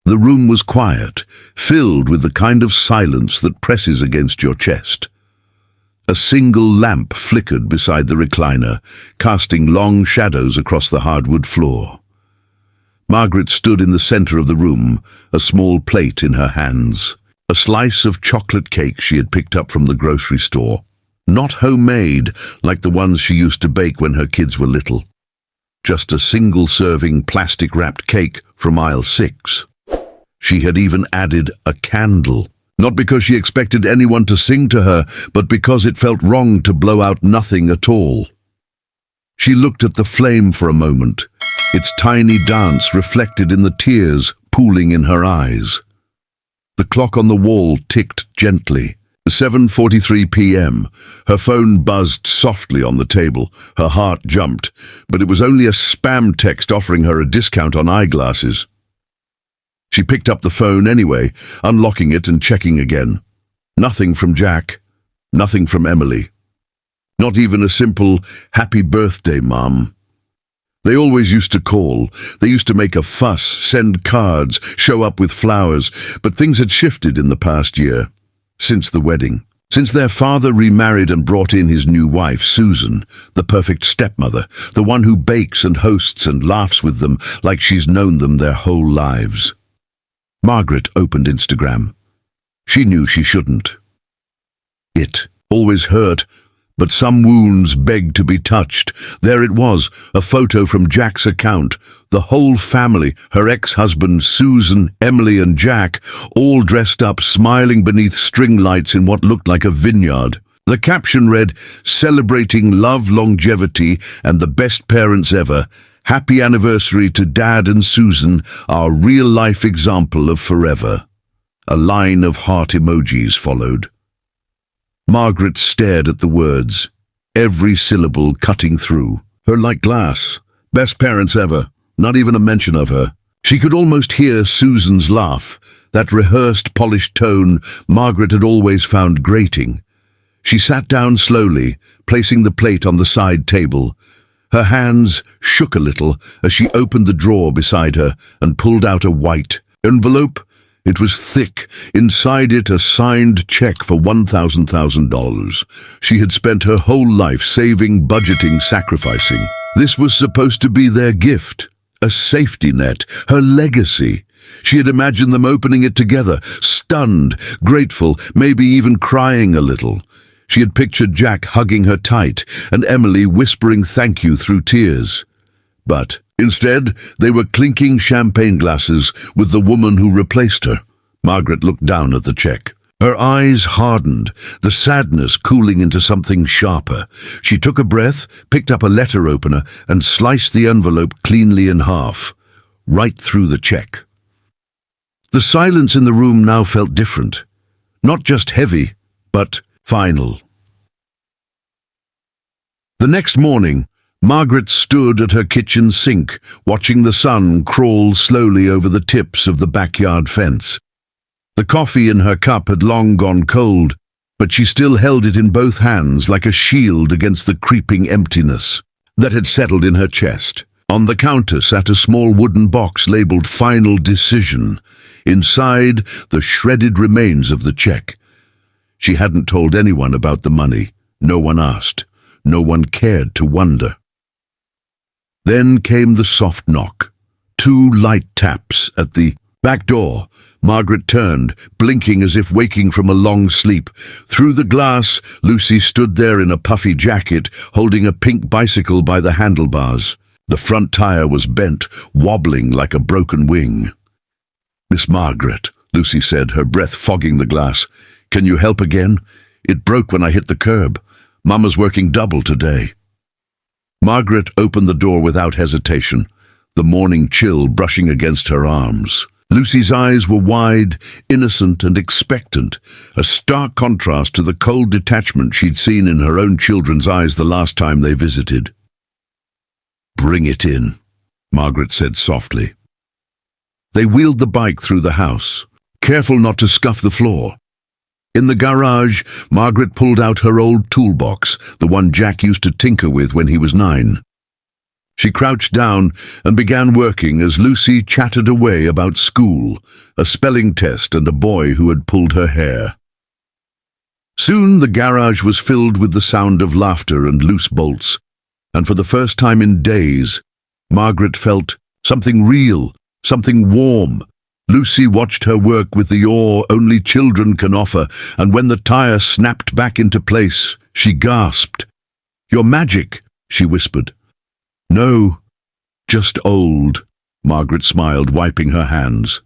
The room was quiet, filled with the kind of silence that presses against your chest. A single lamp flickered beside the recliner, casting long shadows across the hardwood floor. Margaret stood in the center of the room, a small plate in her hands. A slice of chocolate cake she had picked up from the grocery store. Not homemade, like the ones she used to bake when her kids were little. Just a single-serving plastic-wrapped cake from aisle 6. She had even added a candle. Not because she expected anyone to sing to her, but because it felt wrong to blow out nothing at all. She looked at the flame for a moment, its tiny dance reflected in the tears pooling in her eyes. The clock on the wall ticked gently. 7:43 p.m. Her phone buzzed softly on the table. Her heart jumped, but it was only a spam text offering her a discount on eyeglasses. She picked up the phone anyway, unlocking it and checking again. Nothing from Jack, nothing from Emily. Not even a simple, "Happy birthday, Mom." They always used to call. They used to make a fuss, send cards, show up with flowers, but things had shifted in the past year. Since the wedding. Since their father remarried and brought in his new wife, Susan, the perfect stepmother, the one who bakes and hosts and laughs with them like she's known them their whole lives. Margaret opened Instagram. She knew she shouldn't. It always hurt, but some wounds begged to be touched. There it was, a photo from Jack's account. The whole family, her ex-husband, Susan, Emily and Jack, all dressed up, smiling beneath string lights in what looked like a vineyard. The caption read, "Celebrating love, longevity, and the best parents ever. Happy anniversary to Dad and Susan, our real-life example of forever." A line of heart emojis followed. Margaret stared at the words, every syllable cutting through. Her like glass. Best parents ever. Not even a mention of her. She could almost hear Susan's laugh, that rehearsed, polished tone Margaret had always found grating. She sat down slowly, placing the plate on the side table. Her hands shook a little as she opened the drawer beside her and pulled out a white envelope. It was thick, inside it a signed check for $1,000. She had spent her whole life saving, budgeting, sacrificing. This was supposed to be their gift, a safety net, her legacy. She had imagined them opening it together, stunned, grateful, maybe even crying a little. She had pictured Jack hugging her tight and Emily whispering thank you through tears. But instead, they were clinking champagne glasses with the woman who replaced her. Margaret looked down at the check. Her eyes hardened, the sadness cooling into something sharper. She took a breath, picked up a letter opener, and sliced the envelope cleanly in half, right through the check. The silence in the room now felt different. Not just heavy, but final. The next morning, Margaret stood at her kitchen sink, watching the sun crawl slowly over the tips of the backyard fence. The coffee in her cup had long gone cold, but she still held it in both hands like a shield against the creeping emptiness that had settled in her chest. On the counter sat a small wooden box labeled "Final Decision." Inside, the shredded remains of the check. She hadn't told anyone about the money. No one asked. No one cared to wonder. Then came the soft knock. 2 light taps at the back door. Margaret turned, blinking as if waking from a long sleep. Through the glass, Lucy stood there in a puffy jacket, holding a pink bicycle by the handlebars. The front tire was bent, wobbling like a broken wing. "Miss Margaret," Lucy said, her breath fogging the glass. "Can you help again? It broke when I hit the curb. Mama's working double today." Margaret opened the door without hesitation, the morning chill brushing against her arms. Lucy's eyes were wide, innocent and expectant, a stark contrast to the cold detachment she'd seen in her own children's eyes the last time they visited. "Bring it in," Margaret said softly. They wheeled the bike through the house, careful not to scuff the floor. In the garage, Margaret pulled out her old toolbox, the one Jack used to tinker with when he was 9. She crouched down and began working as Lucy chattered away about school, a spelling test, and a boy who had pulled her hair. Soon the garage was filled with the sound of laughter and loose bolts, and for the first time in days, Margaret felt something real, something warm. Lucy watched her work with the awe only children can offer, and when the tire snapped back into place, she gasped. "You're magic," she whispered. "No, just old," Margaret smiled, wiping her hands.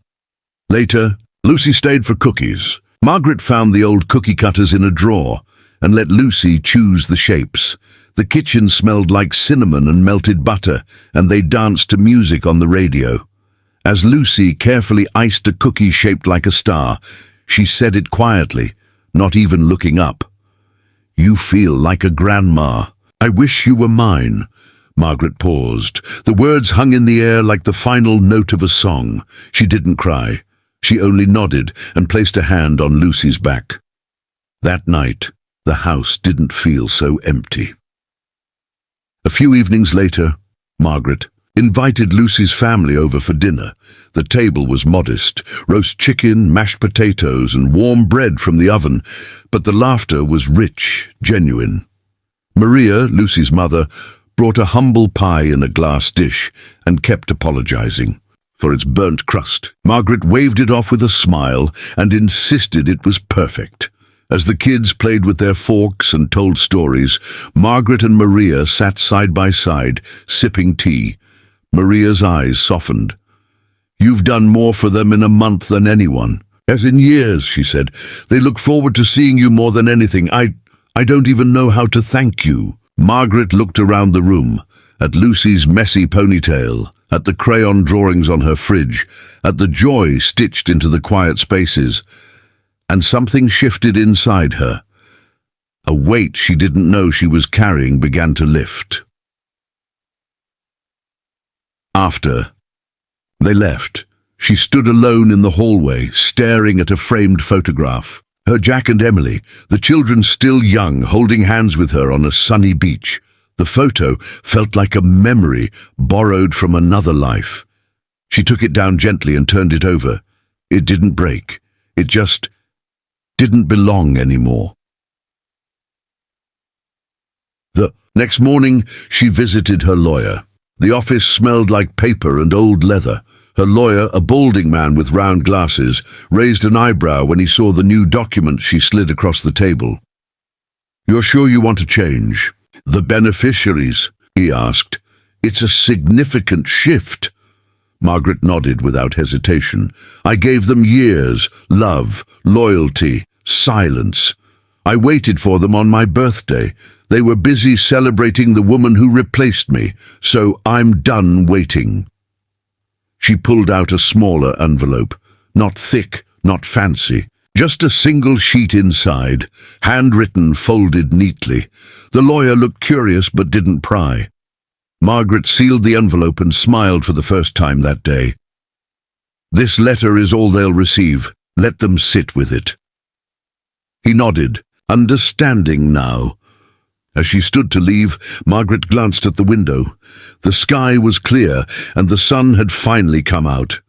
Later, Lucy stayed for cookies. Margaret found the old cookie cutters in a drawer and let Lucy choose the shapes. The kitchen smelled like cinnamon and melted butter, and they danced to music on the radio. As Lucy carefully iced a cookie shaped like a star, she said it quietly, not even looking up. "You feel like a grandma. I wish you were mine." Margaret paused. The words hung in the air like the final note of a song. She didn't cry. She only nodded and placed a hand on Lucy's back. That night, the house didn't feel so empty. A few evenings later, Margaret invited Lucy's family over for dinner. The table was modest, roast chicken, mashed potatoes, and warm bread from the oven, but the laughter was rich, genuine. Maria, Lucy's mother, brought a humble pie in a glass dish and kept apologizing for its burnt crust. Margaret waved it off with a smile and insisted it was perfect. As the kids played with their forks and told stories, Margaret and Maria sat side by side, sipping tea. Maria's eyes softened. "You've done more for them in a month than anyone." "As in years," she said. "They look forward to seeing you more than anything. I don't even know how to thank you." Margaret looked around the room, at Lucy's messy ponytail, at the crayon drawings on her fridge, at the joy stitched into the quiet spaces, and something shifted inside her. A weight she didn't know she was carrying began to lift. After they left, she stood alone in the hallway, staring at a framed photograph. Her Jack and Emily, the children still young, holding hands with her on a sunny beach. The photo felt like a memory borrowed from another life. She took it down gently and turned it over. It didn't break. It just didn't belong anymore. The next morning, she visited her lawyer. The office smelled like paper and old leather. Her lawyer, a balding man with round glasses, raised an eyebrow when he saw the new document she slid across the table. "You're sure you want to change the beneficiaries?" he asked. "It's a significant shift." Margaret nodded without hesitation. "I gave them years, love, loyalty, silence. I waited for them on my birthday. They were busy celebrating the woman who replaced me, so I'm done waiting." She pulled out a smaller envelope, not thick, not fancy, just a single sheet inside, handwritten, folded neatly. The lawyer looked curious but didn't pry. Margaret sealed the envelope and smiled for the first time that day. "This letter is all they'll receive. Let them sit with it." He nodded, understanding now. As she stood to leave, Margaret glanced at the window. The sky was clear, and the sun had finally come out.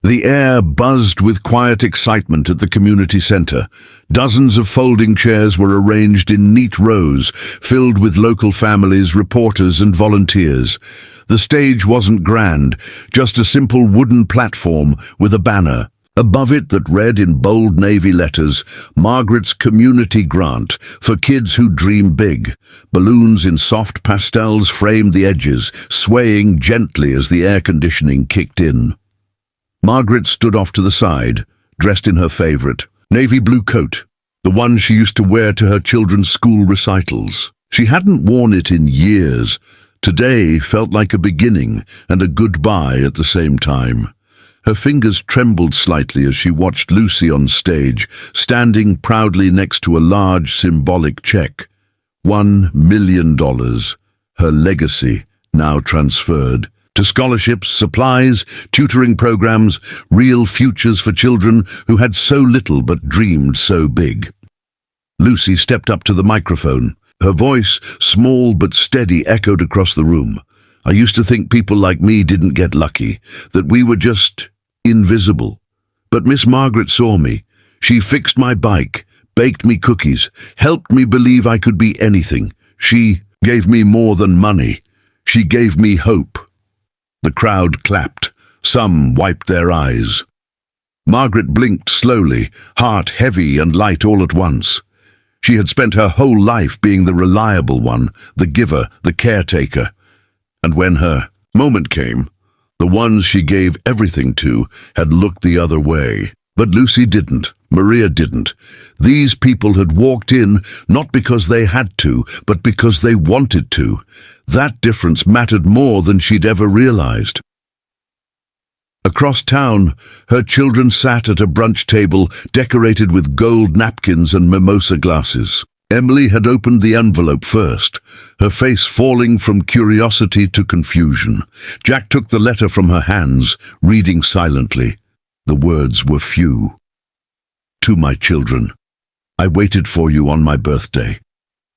The air buzzed with quiet excitement at the community center. Dozens of folding chairs were arranged in neat rows, filled with local families, reporters, and volunteers. The stage wasn't grand, just a simple wooden platform with a banner. Above it that read in bold navy letters, "Margaret's Community Grant for Kids Who Dream Big." Balloons in soft pastels framed the edges, swaying gently as the air conditioning kicked in. Margaret stood off to the side, dressed in her favorite navy blue coat, the one she used to wear to her children's school recitals. She hadn't worn it in years. Today felt like a beginning and a goodbye at the same time. Her fingers trembled slightly as she watched Lucy on stage, standing proudly next to a large symbolic check. $1 million, her legacy now transferred. To scholarships, supplies, tutoring programs, real futures for children who had so little but dreamed so big. Lucy stepped up to the microphone. Her voice, small but steady, echoed across the room. I used to think people like me didn't get lucky, that we were just invisible. But Miss Margaret saw me. She fixed my bike, baked me cookies, helped me believe I could be anything. She gave me more than money. She gave me hope. The crowd clapped. Some wiped their eyes. Margaret blinked slowly, heart heavy and light all at once. She had spent her whole life being the reliable one, the giver, the caretaker. And when her moment came, the ones she gave everything to had looked the other way. But Lucy didn't. Maria didn't. These people had walked in not because they had to, but because they wanted to. That difference mattered more than she'd ever realized. Across town, her children sat at a brunch table decorated with gold napkins and mimosa glasses. Emily had opened the envelope first, her face falling from curiosity to confusion. Jack took the letter from her hands, reading silently. The words were few. To my children, I waited for you on my birthday,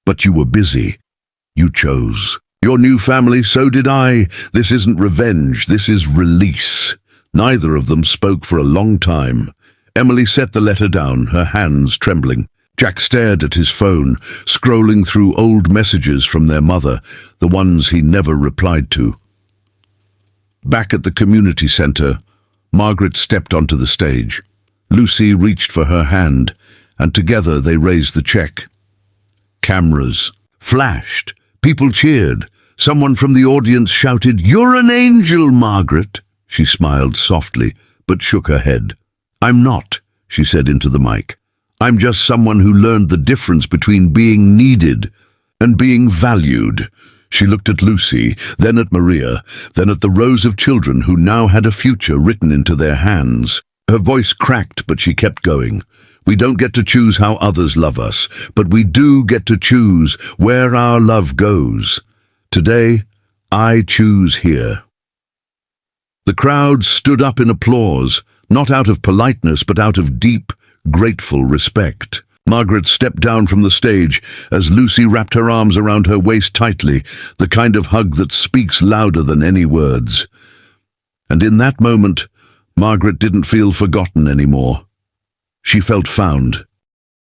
but you were busy. You chose. Your new family, so did I. This isn't revenge, this is release. Neither of them spoke for a long time. Emily set the letter down, her hands trembling. Jack stared at his phone, scrolling through old messages from their mother, the ones he never replied to. Back at the community center, Margaret stepped onto the stage. Lucy reached for her hand, and together they raised the check. Cameras flashed. People cheered. Someone from the audience shouted, "You're an angel, Margaret!" She smiled softly, but shook her head. "I'm not," she said into the mic. "I'm just someone who learned the difference between being needed and being valued." She looked at Lucy, then at Maria, then at the rows of children who now had a future written into their hands. Her voice cracked, but she kept going. "We don't get to choose how others love us, but we do get to choose where our love goes. Today, I choose here." The crowd stood up in applause, not out of politeness, but out of deep, grateful respect. Margaret stepped down from the stage as Lucy wrapped her arms around her waist tightly, the kind of hug that speaks louder than any words. And in that moment, Margaret didn't feel forgotten anymore. She felt found.